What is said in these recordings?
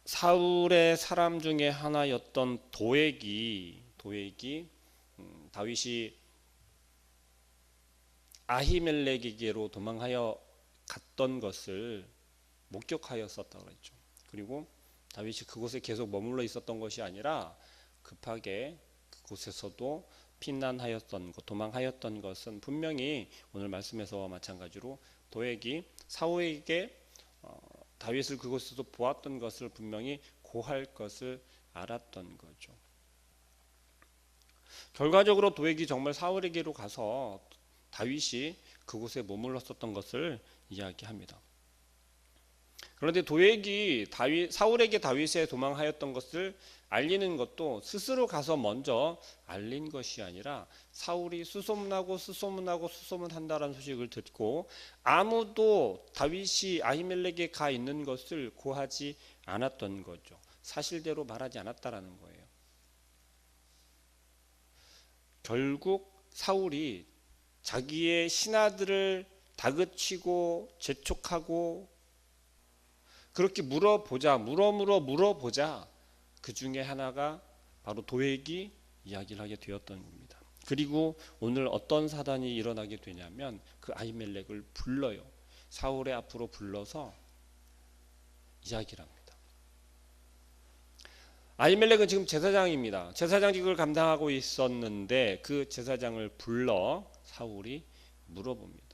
사울의 사람 중에 하나였던 도액이 다윗이 아히멜렉에게로 도망하여 갔던 것을 목격하였었다고 했죠. 그리고 다윗이 그곳에 계속 머물러 있었던 것이 아니라 급하게 그곳에서도 피난하였던 것, 도망하였던 것은 분명히 오늘 말씀에서와 마찬가지로 도액이 사울에게 다윗을 그곳에서 보았던 것을 분명히 고할 것을 알았던 거죠. 결과적으로 도액이 정말 사울에게로 가서 다윗이 그곳에 머물렀었던 것을 이야기합니다. 그런데 도액이 사울에게 다윗에 도망하였던 것을 알리는 것도 스스로 가서 먼저 알린 것이 아니라 사울이 수소문한다라는 소식을 듣고 아무도 다윗이 아히멜렉에 가 있는 것을 고하지 않았던 거죠. 사실대로 말하지 않았다라는 거예요. 결국 사울이 자기의 신하들을 다그치고 재촉하고 그렇게 물어보자 그 중에 하나가 바로 도액이 이야기를 하게 되었던 겁니다. 그리고 오늘 어떤 사단이 일어나게 되냐면 그 아히멜렉을 불러요. 사울의 앞으로 불러서 이야기를 합니다. 아히멜렉은 지금 제사장입니다. 제사장직을 감당하고 있었는데 그 제사장을 불러 사울이 물어봅니다.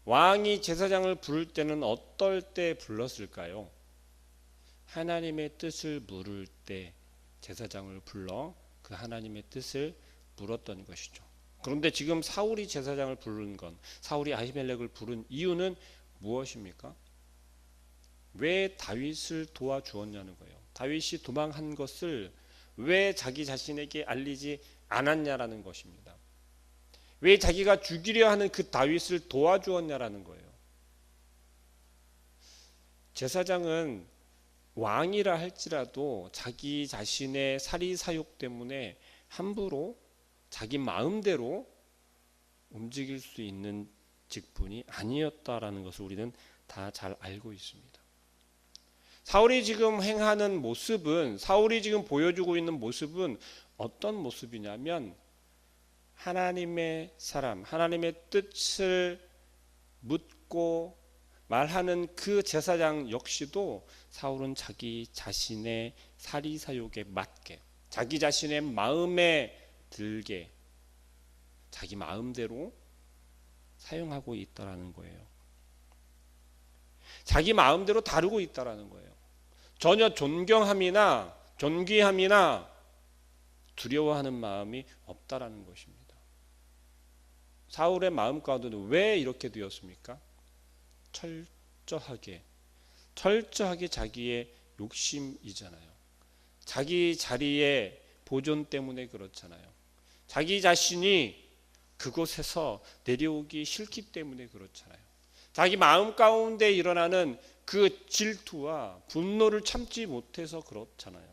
왕이 제사장을 부를 때는 어떨 때 불렀을까요? 하나님의 뜻을 물을 때 제사장을 불러 그 하나님의 뜻을 물었던 것이죠. 그런데 지금 사울이 제사장을 부른 건, 사울이 아히멜렉을 부른 이유는 무엇입니까? 왜 다윗을 도와주었냐는 거예요. 다윗이 도망한 것을 왜 자기 자신에게 알리지 않았냐라는 것입니다. 왜 자기가 죽이려 하는 그 다윗을 도와주었냐라는 거예요. 제사장은 왕이라 할지라도 자기 자신의 사리사욕 때문에 함부로 자기 마음대로 움직일 수 있는 직분이 아니었다라는 것을 우리는 다 잘 알고 있습니다. 사울이 지금 행하는 모습은, 사울이 지금 보여주고 있는 모습은 어떤 모습이냐면 하나님의 사람, 하나님의 뜻을 묻고 말하는 그 제사장 역시도 사울은 자기 자신의 사리사욕에 맞게, 자기 자신의 마음에 들게, 자기 마음대로 사용하고 있다라는 거예요. 자기 마음대로 다루고 있다라는 거예요. 전혀 존귀함이나 두려워하는 마음이 없다라는 것입니다. 사울의 마음 가운데는 왜 이렇게 되었습니까? 철저하게 자기의 욕심이잖아요. 자기 자리의 보존 때문에 그렇잖아요. 자기 자신이 그곳에서 내려오기 싫기 때문에 그렇잖아요. 자기 마음 가운데 일어나는 그 질투와 분노를 참지 못해서 그렇잖아요.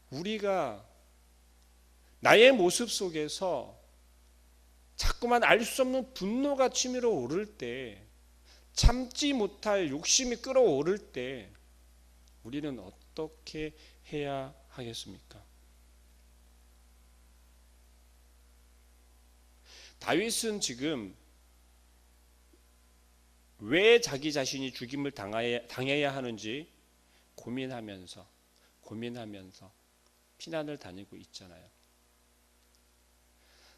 우리가 나의 모습 속에서 자꾸만 알 수 없는 분노가 치밀어 오를 때, 참지 못할 욕심이 끌어오를 때 우리는 어떻게 해야 하겠습니까? 다윗은 지금 왜 자기 자신이 죽임을 당해야 하는지 고민하면서 피난을 다니고 있잖아요.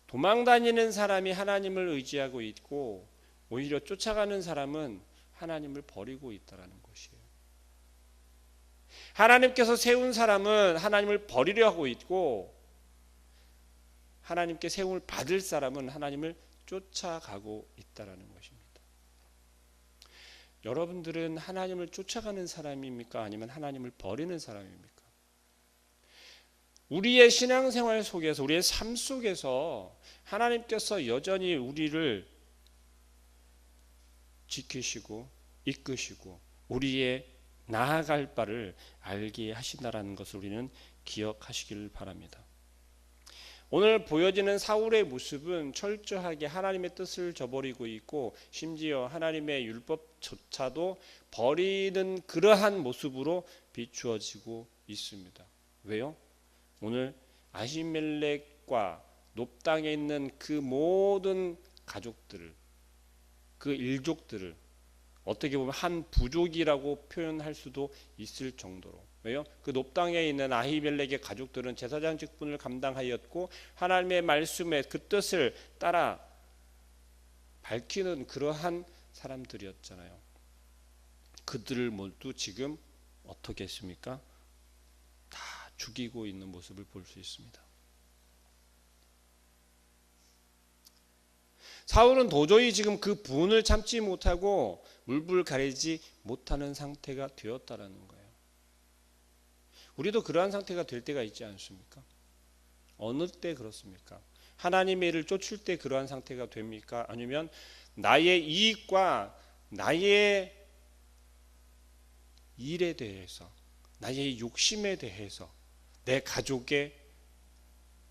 도망다니는 사람이 하나님을 의지하고 있고 오히려 쫓아가는 사람은 하나님을 버리고 있다는 것이에요. 하나님께서 세운 사람은 하나님을 버리려 하고 있고 하나님께 세움을 받을 사람은 하나님을 쫓아가고 있다는 것입니다. 여러분들은 하나님을 쫓아가는 사람입니까? 아니면 하나님을 버리는 사람입니까? 우리의 신앙생활 속에서, 우리의 삶 속에서 하나님께서 여전히 우리를 지키시고 이끄시고 우리의 나아갈 바를 알게 하신다는 것을 우리는 기억하시길 바랍니다. 오늘 보여지는 사울의 모습은 철저하게 하나님의 뜻을 저버리고 있고 심지어 하나님의 율법조차도 버리는 그러한 모습으로 비추어지고 있습니다. 왜요? 오늘 아히멜렉과 놋 땅에 있는 그 모든 가족들을, 그 일족들을 어떻게 보면 한 부족이라고 표현할 수도 있을 정도로. 왜요? 그 놋 땅에 있는 아히멜렉의 가족들은 제사장 직분을 감당하였고 하나님의 말씀에 그 뜻을 따라 밝히는 그러한 사람들이었잖아요. 그들을 모두 지금 어떻게 했습니까? 다 죽이고 있는 모습을 볼 수 있습니다. 사울은 도저히 지금 그 분을 참지 못하고 물불 가리지 못하는 상태가 되었다라는 거예요. 우리도 그러한 상태가 될 때가 있지 않습니까? 어느 때 그렇습니까? 하나님의 일을 쫓을 때 그러한 상태가 됩니까? 아니면 나의 이익과 나의 일에 대해서, 나의 욕심에 대해서, 내 가족의,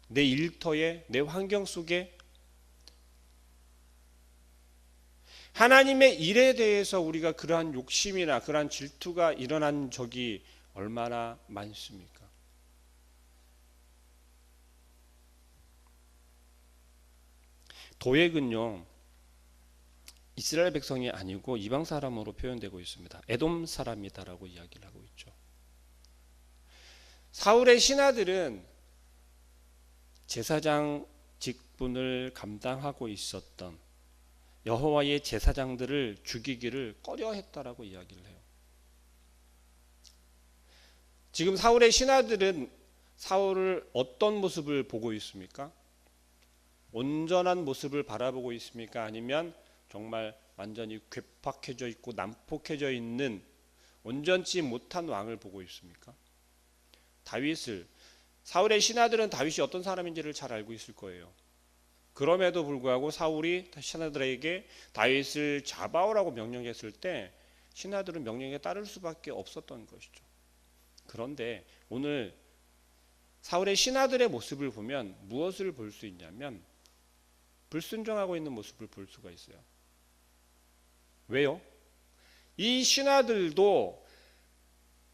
내 일터에, 내 환경 속에 하나님의 일에 대해서 우리가 그러한 욕심이나 그러한 질투가 일어난 적이 얼마나 많습니까? 도액은요, 이스라엘 백성이 아니고 이방 사람으로 표현되고 있습니다. 에돔 사람이다라고 이야기를 하고 있죠. 사울의 신하들은 제사장 직분을 감당하고 있었던 여호와의 제사장들을 죽이기를 꺼려했다라고 이야기를 해요. 지금 사울의 신하들은 사울을 어떤 모습을 보고 있습니까? 온전한 모습을 바라보고 있습니까? 아니면 정말 완전히 괴팍해져 있고 난폭해져 있는 온전치 못한 왕을 보고 있습니까? 사울의 신하들은 다윗이 어떤 사람인지를 잘 알고 있을 거예요. 그럼에도 불구하고 사울이 신하들에게 다윗을 잡아오라고 명령했을 때 신하들은 명령에 따를 수밖에 없었던 것이죠. 그런데 오늘 사울의 신하들의 모습을 보면 무엇을 볼 수 있냐면 불순종하고 있는 모습을 볼 수가 있어요. 왜요? 이 신하들도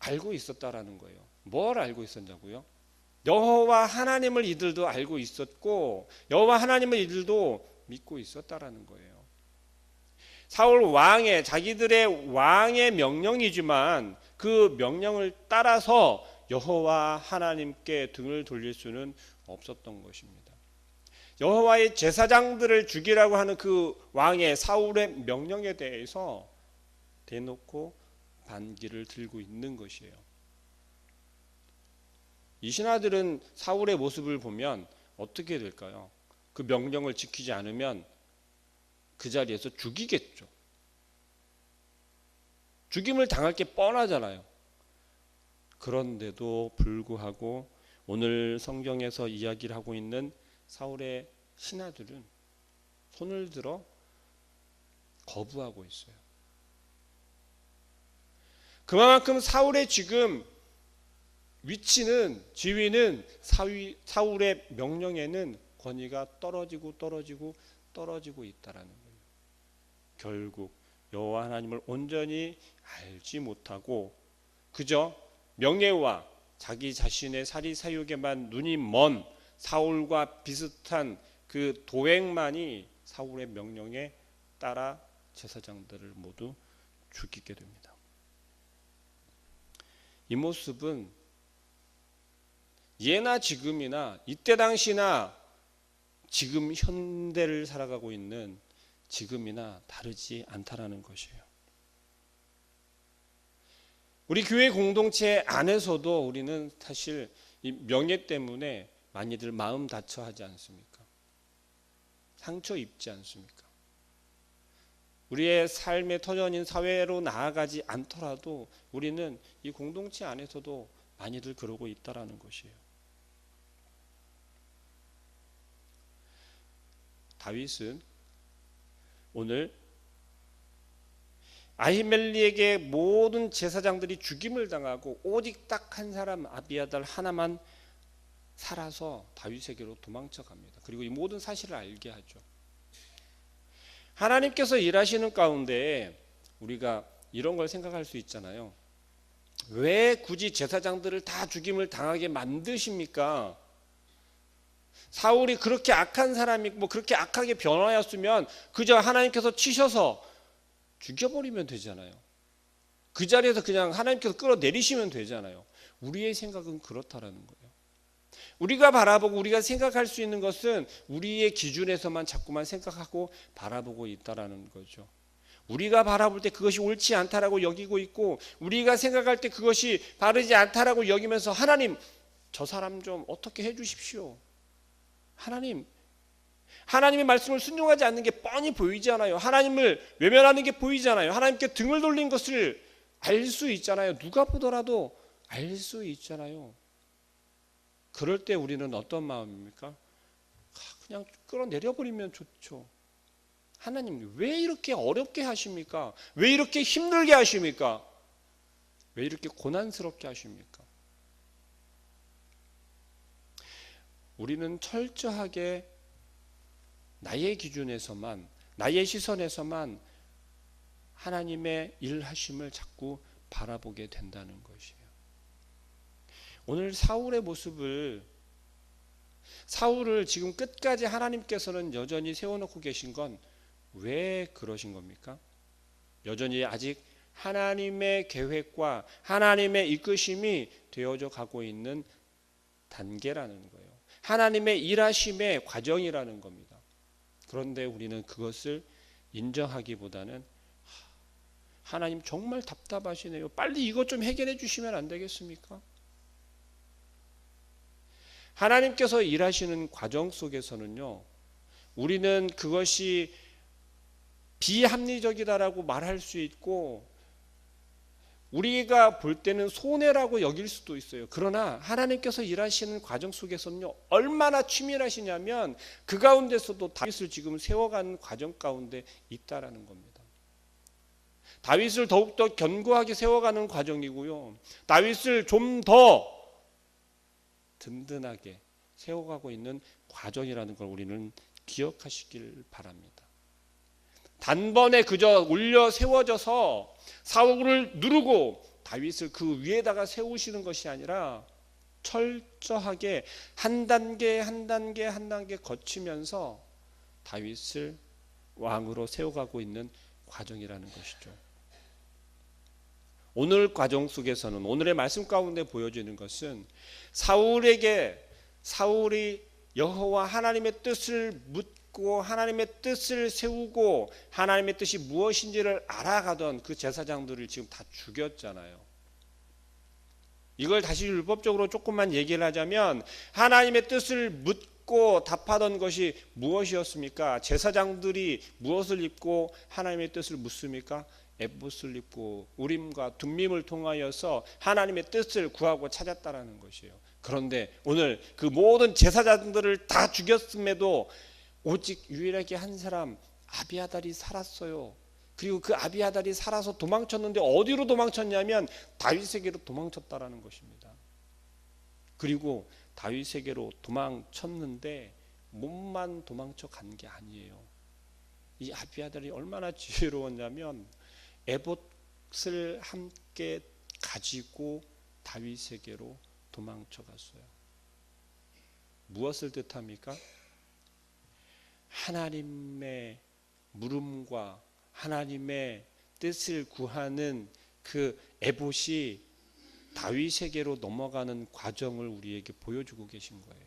알고 있었다라는 거예요. 뭘 알고 있었냐고요? 여호와 하나님을 이들도 알고 있었고 여호와 하나님을 이들도 믿고 있었다라는 거예요. 사울 왕의 자기들의 왕의 명령이지만 그 명령을 따라서 여호와 하나님께 등을 돌릴 수는 없었던 것입니다. 여호와의 제사장들을 죽이라고 하는 그 왕의 사울의 명령에 대해서 대놓고 반기를 들고 있는 것이에요. 이 신하들은 사울의 모습을 보면 어떻게 될까요? 그 명령을 지키지 않으면 그 자리에서 죽이겠죠. 죽임을 당할 게 뻔하잖아요. 그런데도 불구하고 오늘 성경에서 이야기를 하고 있는 사울의 신하들은 손을 들어 거부하고 있어요. 그만큼 사울의 지금 위치는, 지위는 사울의 명령에는 권위가 떨어지고 있다라는 거예요. 결국 여호와 하나님을 온전히 알지 못하고 그저 명예와 자기 자신의 사리사욕에만 눈이 먼 사울과 비슷한 그 도액만이 사울의 명령에 따라 제사장들을 모두 죽이게 됩니다. 이 모습은 예나 지금이나 이때 당시나 지금 현대를 살아가고 있는 지금이나 다르지 않다라는 것이에요. 우리 교회 공동체 안에서도 우리는 사실 이 명예 때문에 많이들 마음 다쳐 하지 않습니까? 상처 입지 않습니까? 우리의 삶의 터전인 사회로 나아가지 않더라도 우리는 이 공동체 안에서도 많이들 그러고 있다라는 것이에요. 다윗은 오늘 아히멜렉에게 모든 제사장들이 죽임을 당하고 오직 딱 한 사람 아비아달 하나만 살아서 다윗에게로 도망쳐 갑니다. 그리고 이 모든 사실을 알게 하죠. 하나님께서 일하시는 가운데 우리가 이런 걸 생각할 수 있잖아요. 왜 굳이 제사장들을 다 죽임을 당하게 만드십니까? 사울이 그렇게 악한 사람이 그렇게 악하게 변화였으면 그저 하나님께서 치셔서 죽여버리면 되잖아요. 그 자리에서 그냥 하나님께서 끌어내리시면 되잖아요. 우리의 생각은 그렇다라는 거예요. 우리가 바라보고 우리가 생각할 수 있는 것은 우리의 기준에서만 자꾸만 생각하고 바라보고 있다라는 거죠. 우리가 바라볼 때 그것이 옳지 않다라고 여기고 있고, 우리가 생각할 때 그것이 바르지 않다라고 여기면서 하나님, 저 사람 좀 어떻게 해주십시오. 하나님의 말씀을 순종하지 않는 게 뻔히 보이잖아요. 하나님을 외면하는 게 보이잖아요. 하나님께 등을 돌린 것을 알 수 있잖아요. 누가 보더라도 알 수 있잖아요. 그럴 때 우리는 어떤 마음입니까? 그냥 끌어내려버리면 좋죠. 하나님 왜 이렇게 어렵게 하십니까? 왜 이렇게 힘들게 하십니까? 왜 이렇게 고난스럽게 하십니까? 우리는 철저하게 나의 기준에서만, 나의 시선에서만 하나님의 일하심을 자꾸 바라보게 된다는 것이에요. 오늘 사울의 모습을, 사울을 지금 끝까지 하나님께서는 여전히 세워놓고 계신 건 왜 그러신 겁니까? 여전히 아직 하나님의 계획과 하나님의 이끄심이 되어져 가고 있는 단계라는 거예요. 하나님의 일하심의 과정이라는 겁니다. 그런데 우리는 그것을 인정하기보다는 하나님 정말 답답하시네요. 빨리 이것 좀 해결해 주시면 안 되겠습니까? 하나님께서 일하시는 과정 속에서는요, 우리는 그것이 비합리적이다라고 말할 수 있고 우리가 볼 때는 손해라고 여길 수도 있어요. 그러나 하나님께서 일하시는 과정 속에서는요, 얼마나 치밀하시냐면 그 가운데서도 다윗을 지금 세워가는 과정 가운데 있다라는 겁니다. 다윗을 더욱더 견고하게 세워가는 과정이고요, 다윗을 좀 더 든든하게 세워가고 있는 과정이라는 걸 우리는 기억하시길 바랍니다. 단번에 그저 올려 세워져서 사울을 누르고 다윗을 그 위에다가 세우시는 것이 아니라 철저하게 한 단계 한 단계 한 단계 거치면서 다윗을 왕으로 세워가고 있는 과정이라는 것이죠. 오늘 과정 속에서는, 오늘의 말씀 가운데 보여지는 것은 사울이 여호와 하나님의 뜻을 묻고 하나님의 뜻을 세우고 하나님의 뜻이 무엇인지를 알아가던 그 제사장들을 지금 다 죽였잖아요. 이걸 다시 율법적으로 조금만 얘기를 하자면 하나님의 뜻을 묻고 답하던 것이 무엇이었습니까? 제사장들이 무엇을 입고 하나님의 뜻을 묻습니까? 에봇을 입고 우림과 둠밈을 통하여서 하나님의 뜻을 구하고 찾았다라는 것이에요. 그런데 오늘 그 모든 제사장들을 다 죽였음에도 오직 유일하게 한 사람 아비아달이 살았어요. 그리고 그 아비아달이 살아서 도망쳤는데 어디로 도망쳤냐면 다윗에게로 도망쳤다라는 것입니다. 그리고 다윗에게로 도망쳤는데 몸만 도망쳐 간 게 아니에요. 이 아비아달이 얼마나 지혜로웠냐면 에봇을 함께 가지고 다윗에게로 도망쳐 갔어요. 무엇을 뜻합니까? 하나님의 물음과 하나님의 뜻을 구하는 그 에봇이 다윗에게로 넘어가는 과정을 우리에게 보여주고 계신 거예요.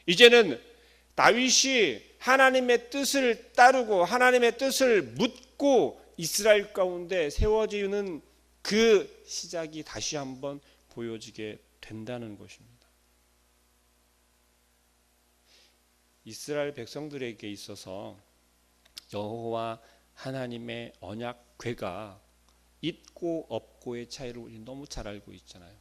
이제는 다윗이 하나님의 뜻을 따르고 하나님의 뜻을 묻고 이스라엘 가운데 세워지는 그 시작이 다시 한번 보여지게 된다는 것입니다. 이스라엘 백성들에게 있어서 여호와 하나님의 언약궤가 있고 없고의 차이를 우리 너무 잘 알고 있잖아요.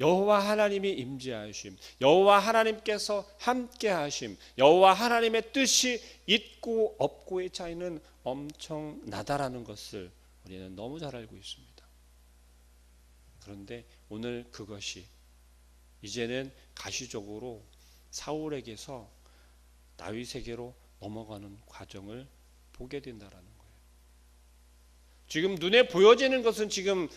여호와 하나님이 임재하심, 여호와 하나님께서 함께하심, 여호와 하나님의 뜻이 있고 없고의 차이는 엄청나다라는 것을 우리는 너무 잘 알고 있습니다. 그런데 오늘 그것이 이제는 가시적으로 사울에게서 다윗에게로 넘어가는 과정을 보게 된다라는 거예요. 지금 눈에 보여지는 것은 지금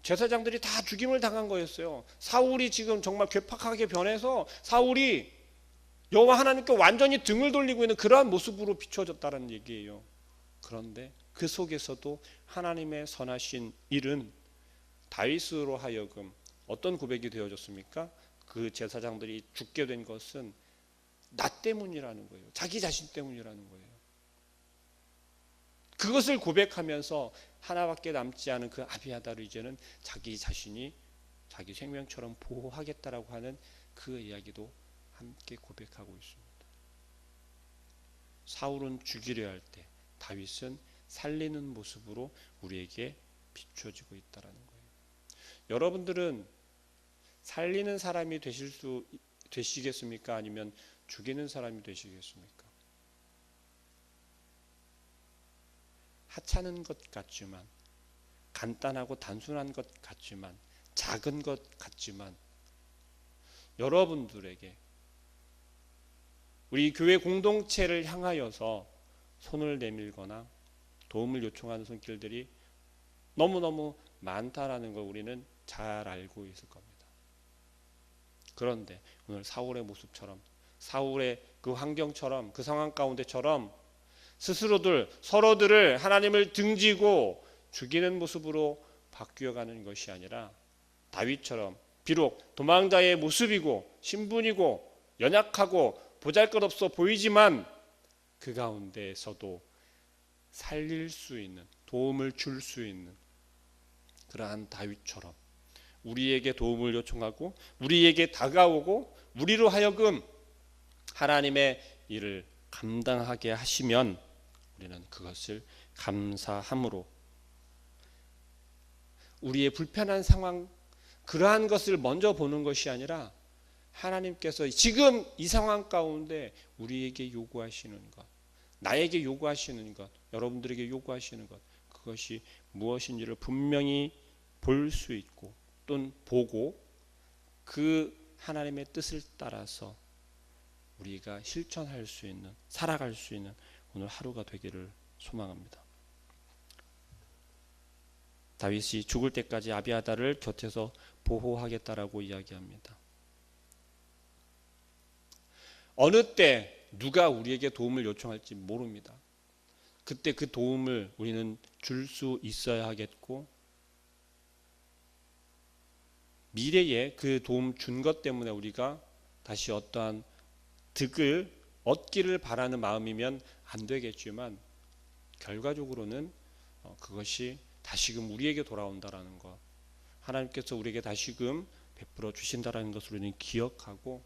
제사장들이 다 죽임을 당한 거였어요. 사울이 지금 정말 괴팍하게 변해서 사울이 여호와 하나님께 완전히 등을 돌리고 있는 그러한 모습으로 비춰졌다는 얘기예요. 그런데 그 속에서도 하나님의 선하신 일은 다윗으로 하여금 어떤 고백이 되어졌습니까? 그 제사장들이 죽게 된 것은 나 때문이라는 거예요. 자기 자신 때문이라는 거예요. 그것을 고백하면서 하나밖에 남지 않은 그 아비아다를 이제는 자기 자신이 자기 생명처럼 보호하겠다라고 하는 그 이야기도 함께 고백하고 있습니다. 사울은 죽이려 할 때 다윗은 살리는 모습으로 우리에게 비춰지고 있다라는 거예요. 여러분들은 살리는 사람이 되시겠습니까? 아니면 죽이는 사람이 되시겠습니까? 하찮은 것 같지만, 간단하고 단순한 것 같지만, 작은 것 같지만, 여러분들에게 우리 교회 공동체를 향하여서 손을 내밀거나 도움을 요청하는 손길들이 너무너무 많다라는 걸 우리는 잘 알고 있을 겁니다. 그런데 오늘 사울의 모습처럼, 사울의 그 환경처럼, 그 상황 가운데처럼 스스로들 서로들을 하나님을 등지고 죽이는 모습으로 바뀌어가는 것이 아니라 다윗처럼 비록 도망자의 모습이고 신분이고 연약하고 보잘것없어 보이지만 그 가운데에서도 살릴 수 있는, 도움을 줄 수 있는 그러한 다윗처럼 우리에게 도움을 요청하고 우리에게 다가오고 우리로 하여금 하나님의 일을 감당하게 하시면 우리는 그것을 감사함으로 우리의 불편한 상황, 그러한 것을 먼저 보는 것이 아니라 하나님께서 지금 이 상황 가운데 우리에게 요구하시는 것, 나에게 요구하시는 것, 여러분들에게 요구하시는 것, 그것이 무엇인지를 분명히 볼 수 있고 또는 보고 그 하나님의 뜻을 따라서 우리가 실천할 수 있는, 살아갈 수 있는 오늘 하루가 되기를 소망합니다. 다윗이 죽을 때까지 아비아다를 곁에서 보호하겠다라고 이야기합니다. 어느 때 누가 우리에게 도움을 요청할지 모릅니다. 그때 그 도움을 우리는 줄 수 있어야 하겠고 미래에 그 도움 준 것 때문에 우리가 다시 어떠한 득을 얻기를 바라는 마음이면 안 되겠지만 결과적으로는 그것이 다시금 우리에게 돌아온다라는 것, 하나님께서 우리에게 다시금 베풀어 주신다라는 것을 우리는 기억하고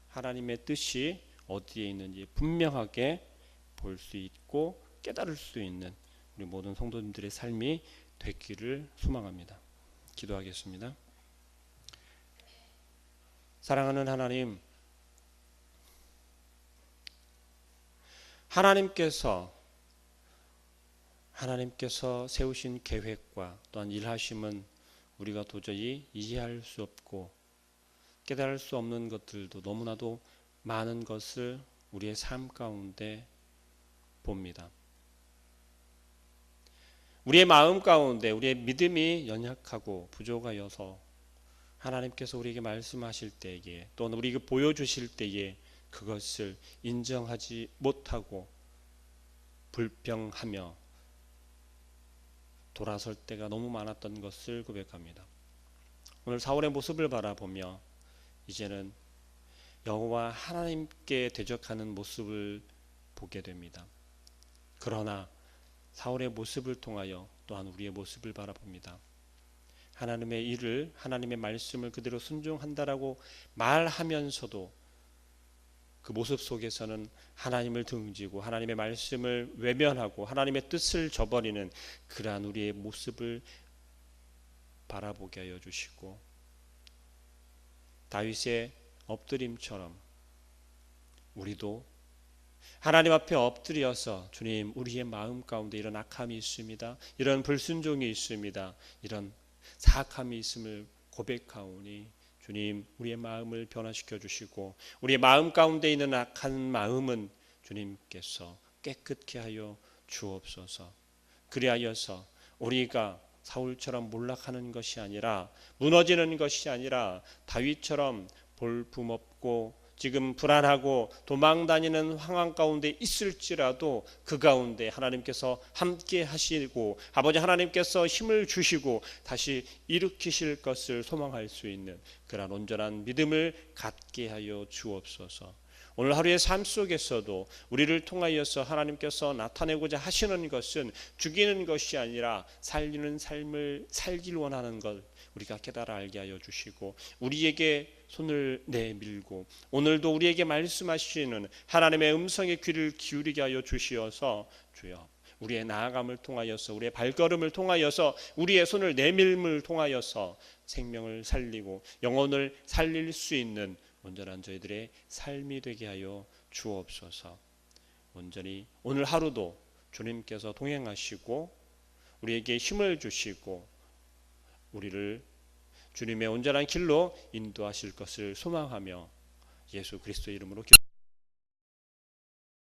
하나님의 뜻이 어디에 있는지 분명하게 볼 수 있고 깨달을 수 있는 우리 모든 성도님들의 삶이 되기를 소망합니다. 기도하겠습니다. 사랑하는 하나님, 하나님께서 세우신 계획과 또한 일하심은 우리가 도저히 이해할 수 없고 깨달을 수 없는 것들도 너무나도 많은 것을 우리의 삶 가운데 봅니다. 우리의 마음 가운데 우리의 믿음이 연약하고 부족하여서 하나님께서 우리에게 말씀하실 때에 또는 우리에게 보여주실 때에 그것을 인정하지 못하고 불평하며 돌아설 때가 너무 많았던 것을 고백합니다. 오늘 사울의 모습을 바라보며 이제는 여호와 하나님께 대적하는 모습을 보게 됩니다. 그러나 사울의 모습을 통하여 또한 우리의 모습을 바라봅니다. 하나님의 일을, 하나님의 말씀을 그대로 순종한다라고 말하면서도 그 모습 속에서는 하나님을 등지고 하나님의 말씀을 외면하고 하나님의 뜻을 저버리는 그러한 우리의 모습을 바라보게 하여 주시고 다윗의 엎드림처럼 우리도 하나님 앞에 엎드려서 주님, 우리의 마음 가운데 이런 악함이 있습니다. 이런 불순종이 있습니다. 이런 사악함이 있음을 고백하오니 주님, 우리의 마음을 변화시켜 주시고 우리의 마음 가운데 있는 악한 마음은 주님께서 깨끗게 하여 주옵소서. 그리하여서 우리가 사울처럼 몰락하는 것이 아니라, 무너지는 것이 아니라, 다윗처럼 볼품없고 지금 불안하고 도망다니는 상황 가운데 있을지라도 그 가운데 하나님께서 함께 하시고 아버지 하나님께서 힘을 주시고 다시 일으키실 것을 소망할 수 있는 그러한 온전한 믿음을 갖게 하여 주옵소서. 오늘 하루의 삶 속에서도 우리를 통하여서 하나님께서 나타내고자 하시는 것은 죽이는 것이 아니라 살리는 삶을 살길 원하는 것 우리가 깨달아 알게 하여 주시고, 우리에게 손을 내밀고 오늘도 우리에게 말씀하시는 하나님의 음성에 귀를 기울이게 하여 주시어서 주여, 우리의 나아감을 통하여서 우리의 발걸음을 통하여서 우리의 손을 내밀음을 통하여서 생명을 살리고 영혼을 살릴 수 있는 온전한 저희들의 삶이 되게 하여 주옵소서. 온전히 오늘 하루도 주님께서 동행하시고 우리에게 힘을 주시고 우리를 주님의 온전한 길로 인도하실 것을 소망하며 예수 그리스도의 이름으로 기도합니다.